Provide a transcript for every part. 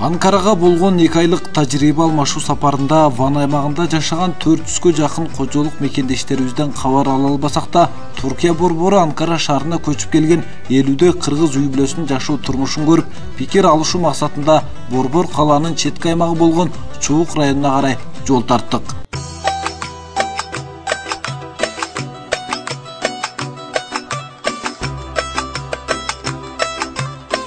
Анкарага болгон 2 айлык тажрыйба алмашуу сапарында Ван аймагында жашаган 400гө жакын кожолук мекендештерибизден кабар ала албасак да, Туркия борбору Анкара шаарына көчүп келген 50дей кыргыз үй бүлөсүнүн жашоо турмушун көрүп, пикир алышуу максатында борбор калаанын четки аймагы болгон Чубук районуна карай жол тарттык.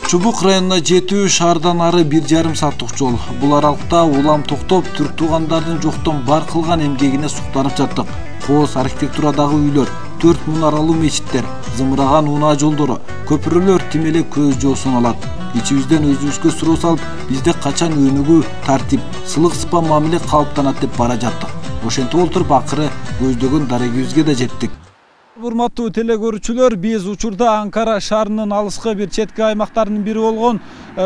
Чубук районуна жетүү шаардан ары 1,5 сааттык жол. Бул аралыкта улам токтоп, түрк туугандардын жоктон бар кылган эмгегине суктанып жаттык. Кооз архитектурадагы үйлөр, 4 мунаралуу мечиттер, зымыраган унаа жолдору, көпүрөлөр тим эле көз жоосун алат. Ичибизден өзүбүзгө суроо салып, бизде качан өнүгүү, тартип, сылык сыпа мамиле калыптанат деп бара жаттык. Ошентип олтуруп акыры көздөгөн дарегибизге да жеттик. Урматтуу телекөрүүчүлөр, биз учурда Анкара шаарынын алыскы бир четки аймактарынын бири болгон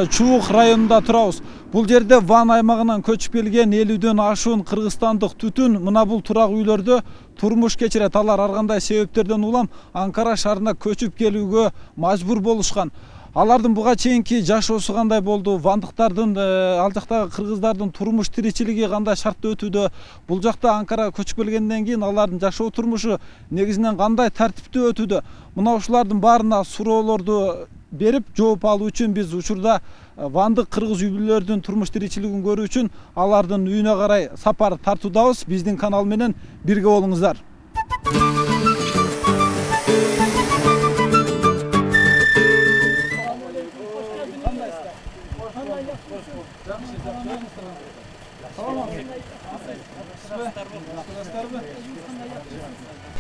Чубук районунда турабыз. Бул жерде Ван аймагынан көчүп келген 50дөн ашуун кыргызстандык түтүн мына бул турак үйлөрдө турмуш кечирет. Алар ар кандай себептерден улам Анкара шаарына көчүп келүүгө мажбур болушкан. Алардын буга чейинки жашоосу кандай болду? Вандыктардын, ал жактагы кыргыздардын турмуш тиричилиги кандай шартта өтүүдө? Бул жакта Анкара көчүп келгенден кийин алардын жашоо турмушу негизинен кандай тартиптүү өтүүдө? Мына ушулардын баарына суроолорду берип, жооп алуу үчүн биз учурда вандык кыргыз үй бүлөлөрдүн турмуш тиричилигин көрүү үчүн алардын үйүнө карай сапар тартуудабыз. Биздин канал менен бирге болуңуздар.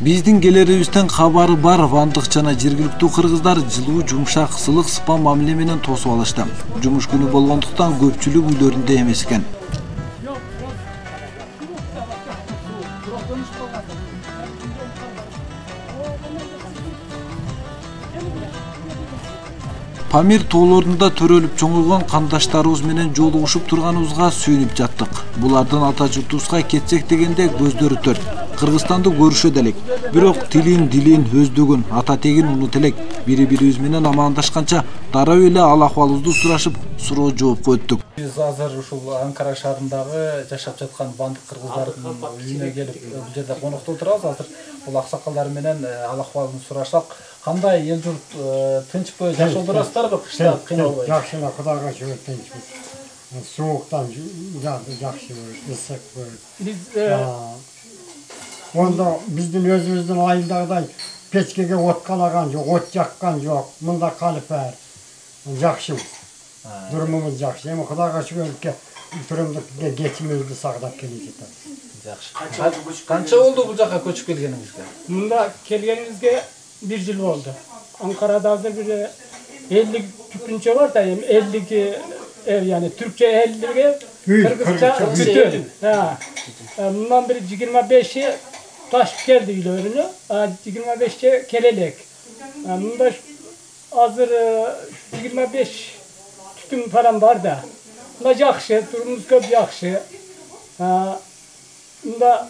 Биздин келерибизден кабары бар вандык жана жергиликтүү кыргыздар жылуу, жумшак, сылык сыпа мамиле менен тосуп алышты. Жумуш күнү болгондуктан көпчүлүк үйлөрүндө эмес экен. Памир тоолорунда төрөлүп чоңойгон кандаштарыбыз менен жолугушуп турганыбызга сүйүнүп жаттык. Булардын ата журтубузга кетсек дегенде көздөрү төрт. Кыргызстанды көрүшөт элек. Бирок дилин, өздүгүн, ата тегин унут элек. Бири-бирибиз менен амандашканча дароо эле ал акыбалыбызды сурашып, суроо жоопко өттүк. Биз азыр ушул Анкара шаарындагы жашап жаткан бандык кыргыздардын үйүнө келип, бул жерде конокто отурабыз. Азыр бул аксакалдар менен ал акыбалын сурашак. Кандай эл журт тынчпы жашап турасыздарбы? Кышта кыйналбай? Жакшы, Кудайга шүгүр тынчпыз. Сууктан жакшы көрөт, ысык көрөт. Онда биздин өзүбүздүн айылдагыдай печкеге от калаган жок, от жаккан жок. Мында калып баары жакшы. Durumumuz жакшы. Эми Кудайга шүгүрүккө турумдукка кечимибизди сактап келе жатат. Жакшы. Канча болду бул жака көчүп келгениңизге? Мында келгенибизге 1 жыл болду. Анкарада азыр бир 50 түпүнчө бар да, эми 50 yani Türkçe 50'ge Kırgızca bütün. Bundan biri 25'i taş geldi ilerine, 25'e kelelek. Bunda hazır 25 tütün falan var da. Bunda yakşı, durumumuz köp yakşı. Bunda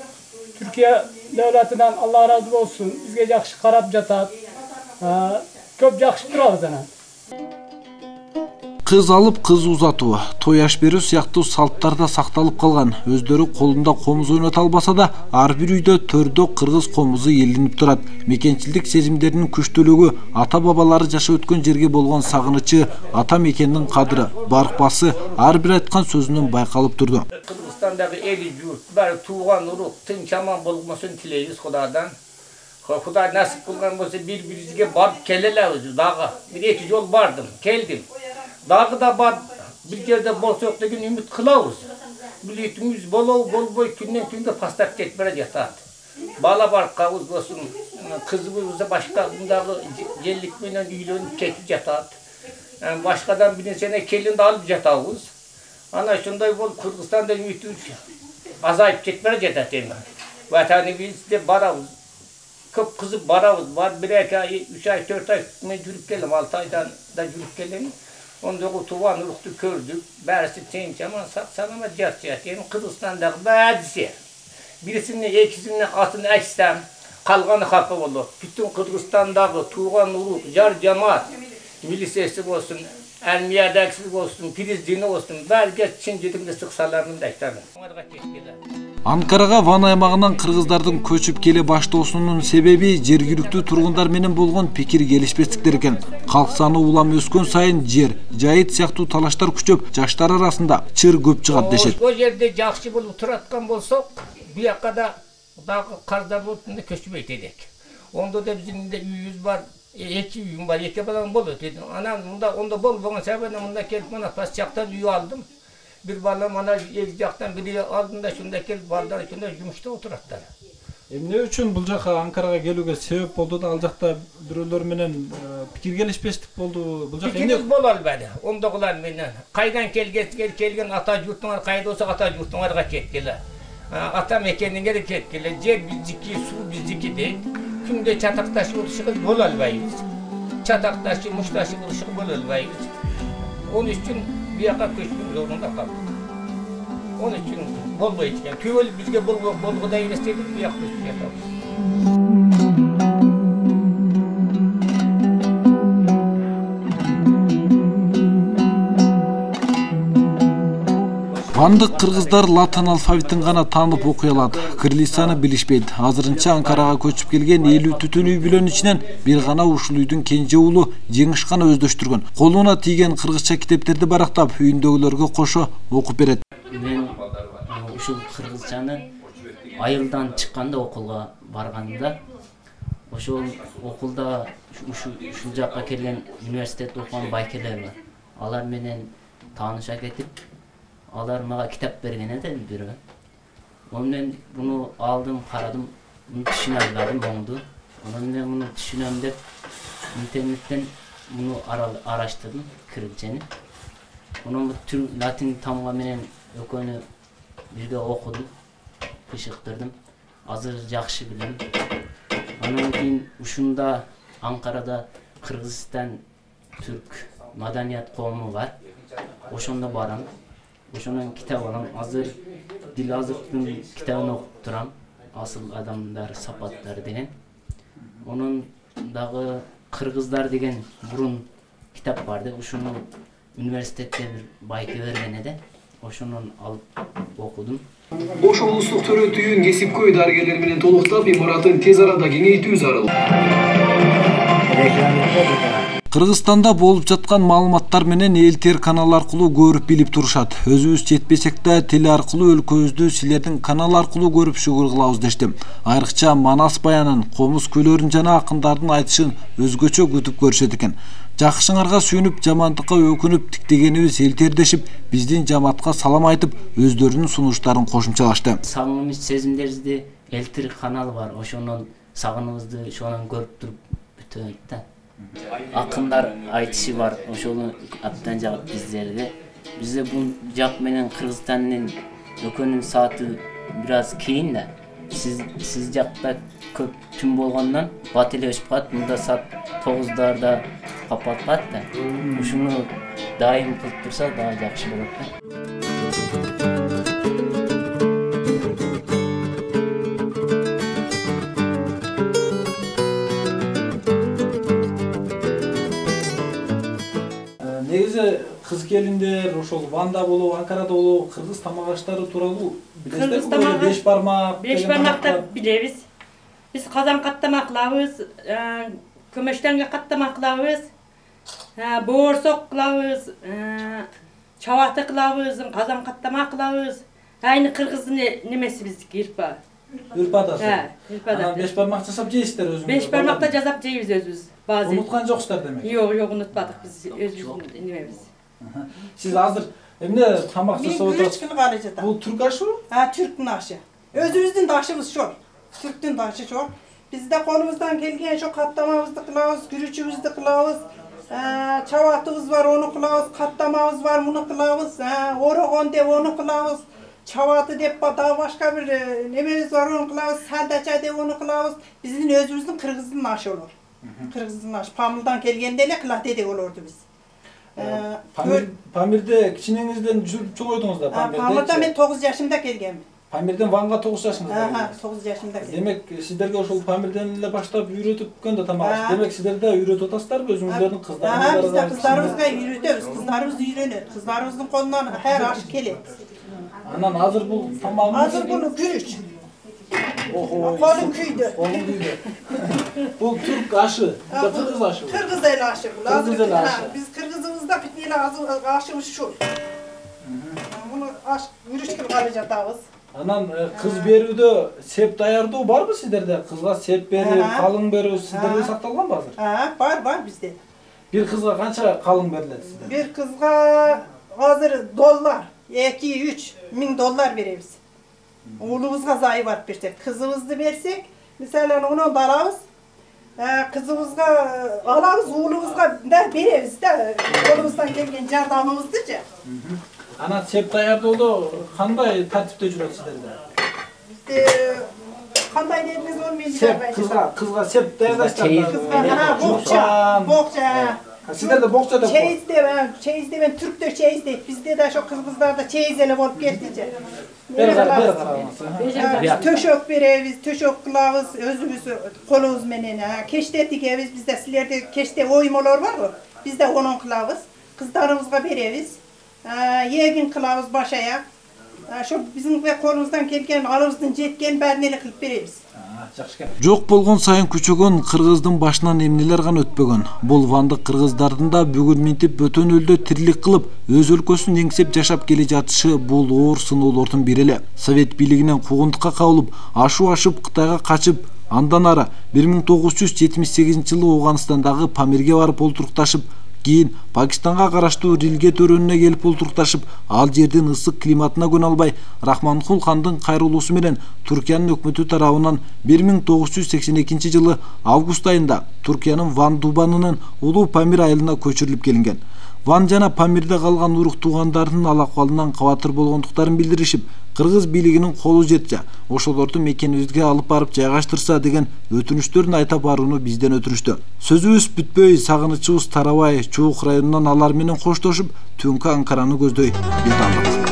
Türkiye devletinden Allah razı olsun, bizge yakşı karab jatat. Köp yakşı durabız ana. Кыз алып кыз узатуу, той аш берүү сыяктуу салттар да сакталып калган. Өздөрү колунда комуз ойнота албаса да, ар бир үйдө төрдө кыргыз комузу элинип турат. Мекенчилдик сезимдеринин күчтүүлүгү, ата бабалары жашап өткөн жерге болгон сагынычы, ата мекендин кадыры, баркпасы ар бир айткан сөзүнөн байкалып турду. Кыргызстандагы эли журт, баары тууган урук, тынч аман болгонсун тилейбиз Кудайдан. Кудай насип кылган болсо бири-бирибизге барып келелебиз. Дагы 1-2 жол бардым, келдим. Дагы да бар bir жерде болсок деген үмүт кылабыз. Билетиңиз болобу болбой күндөн күнгө пастап кетип бара жатат. Бала баркабыз болсун, кызыбыз да башка мындагы желлик менен үйлөнүп кетип жатат. Башкадан бир нерсени келинди алып жатабыз. Ана ошондой болуп Кыргызстанда үмүтүбүз азайып кетип бара жатат эми. Ватаныбызда барабыз. Көп кызып барабыз. Бар 1-2 ай, 3 ай, 4 ай мен жүрүп келем, 6 айдан да жүрүп келем. Ondaki tuvan uruktu gördük, birisi teyinç ama sanama cahçıyat. Yani Kırgızistan'daki badisi. Birisinin ikisinin atını açsam, kalganı kapı olur. Bütün Kırgızistan'daki tuvan uruk, jar cemaat, milisesi olsun, Ermiyadakisiz olsun, Filistinli olsun, belki Çin cedimde sıksalarını da aytarım. Анкарага Ван аймагынан кыргыздардын көчүп келе баштоосунун себеби жергиликтүү тургундар менен болгон пикир келишпестиктер экен. Калк саны улам өскөн сайын жер, жайыт сыяктуу талаштар күчөп, жаштар арасында чыр көп чыгат дешет. Ошол жерде жакшы болуп тураткан болсок, буякка да дагы карздар болуп көчүбөйт элек. Ондо да биздин үйүбүз бар, эки үйүм бар, эки балам болот. Анан онда болбогон себебинен мында келип мына пас жактан үй алдым. Bir balam ana yaktan biri aldığında şunda kelip baldan şunda jumuşta oturatlar. Эмне үчүн бул жака Анкарага келүүгө себеп болду да ал жакта бирөөлөр менен пикир келишпестик болду. Бул жака эмне боло албады. Ондогулар менен кайдан келген ата журтуңар кайда болсо ата журтуңарга кеткиле. Ата мекениңер кеткиле. Жер биздики, суу биздики дейт. Күндө чатакташып болушубуз боло албайбыз. Чатакташып, мушташып болушубуз боло албайбыз. Onun için bir yaka köşkün zorunda kaldık. Onun için bolmayı çıkan. Tüyөл bizge bolgıda iğnesteydik bir yaka köşkün yapalım. Вандык кыргыздар латын алфавитин гана таанып окуй алат. Кириллицаны билишпейт. Азырынча Анкарага көчүп келген 50 түтүн үй бүлөнүн ичинен бир гана ушул үйдүн кенже уулу Жеңиш гана өздөштүргөн. Колуна тийген кыргызча китептерди барактап, үйүндөгүлөргө кошо окуп берет. Мен ушул кыргызчаны айылдан чыкканда окууга барганымда, ошол окулда ушул жакка келген университетте окуган байкелер бар. Алар менен тааныша кетип, алар мага китап берген эди бирөө. Мен буну алдым, карадым, буну түшүнө албадым оңду. Анан мен буну түшүнөм деп интернеттен буну араштырдым, кирилчени. Муну латин тамга менен экөөнү бирге окудум, кышыктырдым. Азыр жакшы билем. Анан кийин ушунда Анкарада Кыргызстан түрк маданият коому бар. Ошондо барам. Ошонун китап алам. Азыр Дилазовдун китабын окуп турам. Асыл адамдар сапаттары деген. Онун дагы Кыргыздар деген бурун китап барды. Ушуну университетте бир байке берген эди. Ошонун алып окудум. Ош облустук төрөт үйүн кесипкөй дарыгерлер менен толуктап, имаратын тез арада кеңейтүү зарыл. Кыргызстанда болуп жаткан маалыматтар менен элтер канал аркылуу көрүп билип турушат. Өзүбүз жетпесек да тил аркылуу өлкөбүздү силердин канал аркылуу көрүп шүгүр кылабыз дешти. Айрыкча Манас баянын, Комуз күйлөрүн жана акындардын айтышын өзгөчө күтүп көрүшөт экен. Жакшыңарга сүйүнүп, жамандыкка өкүнүп, тиктегенибиз элтердешип, биздин жамаатка салам айтып, өздөрүнүн сунуштарын кошумчалашты. Сагынымыз сезимдерибизди элтер каналы бар. Ошонун сагыныбызды ошонун көрүп туруп бүтөт да. Акындар айтышы бар, ошону аптан жагып биздерге. Бизде бул жак менен Кыргызстандын өкөнүн сааты бир аз кийин да. Сиз жакта көп түн болгондон бат эле өчүп калат, мында саат 9:00 капат калат да. Ушуну дайым кылып турса дагы жакшы болот да. Негизи кыз келиндер ошол Ванда болобу, Анкарада болобу кыргыз тамак аштары тууралуу билесиздерби? Беш бармак. Беш бармакты билебиз. Биз казан каттама кылабыз, көмөчтөнгө каттама кылабыз, боорсок кылабыз, чабаты кылабыз, казан каттама кылабыз. Айны кыргыздын немеси биздики ирпа. Ирпадасы. Анан беш бармак жасап жейсиздер өзүңүз? Беш бармакта жасап жейбиз өзүбүз. Унуткан жоксуздар демек? Жок, унутпадык биз өзүбүздүн немебиз. Сиз азыр эмне тамак жасап отырсуз? Мен 3 күн кара жатам. Бул түрк ашы? Түрктүн ашы. Өзүбүздүн дашыбыз шол. Түрктүн дашы шол. Бизде колубуздан келген шо каттамабызды кылабыз, күрүчүбүздү кылабыз. Чабатыбыз бар, ону кылабыз, каттамабыз бар, муну кылабыз. Орогон деп ону кылабыз. Чабаты деп дагы башка бир немебиз бар, ону кылабыз. Салдача деп ону кылабыз. Биздин өзүбүздүн кыргыздын ашы болор. Кыргыздын ашы. Памылдан келгенде эле кылат эдик олорду биз. Памирде кичинеңизден жүрүп чогойдуңуз да, Памирде. Памирда мен 9 жашымда келгенмин. Памирден Ванга 9 жашыңызда. 9 жашымда. Демек, сіздерге ошол Памирден эле баштап үйрөтүп да тамак. Демек, сіздер да үйрөтүп атасыздарбы өзүңүздөрдүн кыздарыңыздарга? Biz de kızlarımızga үйрөтөбүз. Kızlarımız үйрөнөт. Kızlarımыздын колунан her аш келет. Анан азыр бул тамагыңыз? Азыр буну күрүч. Охо. Колум күйдү. Колум күйдү. Бул түрк ашы, кыргыз ашы. Кыргыз эл ашы бул. Кыргыз эл ашы. Биз кыргызыбызда бүт эле ашыбыз ушул. Буну аш күрүч кылгалы жатабыз. Анан кыз берүүдө сеп даярдоо барбы сиздерде? Кызга сеп берүү, калың берүү сиздерде сакталганбы азыр? Бар бизде. Bir kızga kança kalın veriledi sizden? Bir kızga hazır dolar, 2-3 bin dolar veririz. Oğlumuzga zayıf at versek. Kızımızı versek, mesela onu da alırız. Kızımızga alırız, oğlumuzga da veririz de. Oğlumuzdan gelgen yardımımızdıca. Ana sep dayardığında kanday tertipte jürөт sizlerde? Bizde kanday dediniz olmayınca. Sep, kızga sep dayardaşlar. Kızga, bohça. Sizlerde bohça da Çeyizde ben Türk'te çeyiz deyip, bizde de şu kızımızlarda çeyiz ele olup geldice. Töşök veririz, töşök kılavuz, özümüz, kolumuz menen. Keşte dikeriz, bizde sizlerde keşte oymalar var mı? Bizde onun kılavuz. Kızlarımızga veririz. Yegin kılavuz başaya. Şu bizim kolumuzdan kelgen, alımızdan jetken bärini ele kılıp bereriz. Жок болгон сайын күчөгөн кыргыздын башынан эмнелер гана өтпөгөн. Бул вандык кыргыздардын да бүгүн минтип бөтөн элде тирилик кылып, өз өлкөсүн эңсеп жашап келе жатышы бул оор сыноолордун бири эле. Совет бийлигинен куугунтукка кабылып, ашып Кытайга качып, андан ары 1978-жылы Ооганстандагы Памирге барып олтурукташып, кийин Пакистанга караштуу Рилге төрөнүнө келип олтурукташып, ал жердин ысык климатына көнө албай, Рахманкул хандын кайрылуусу менен Түркиянын өкмөтү тарабынан 1982-жылы август айында Түркиянын Ван Дубанынын Улуу Памир айылына көчүрүлүп келинген. Ван жана Памирде калган урук туугандардын ал акыбалынан кабатыр болгондуктарын билдиришип, кыргыз бийлигинин колу жетсе, ошолорду мекенибизге алып барып жайгаштырса деген өтүнүчтөрүн айта барууну бизден өтүнүштү. Сөзүбүз бүтпөй, сагынычыбыз тарабай, Чуук районунан алар менен коштошуп, түнкү Анкараны көздөй бет алдык.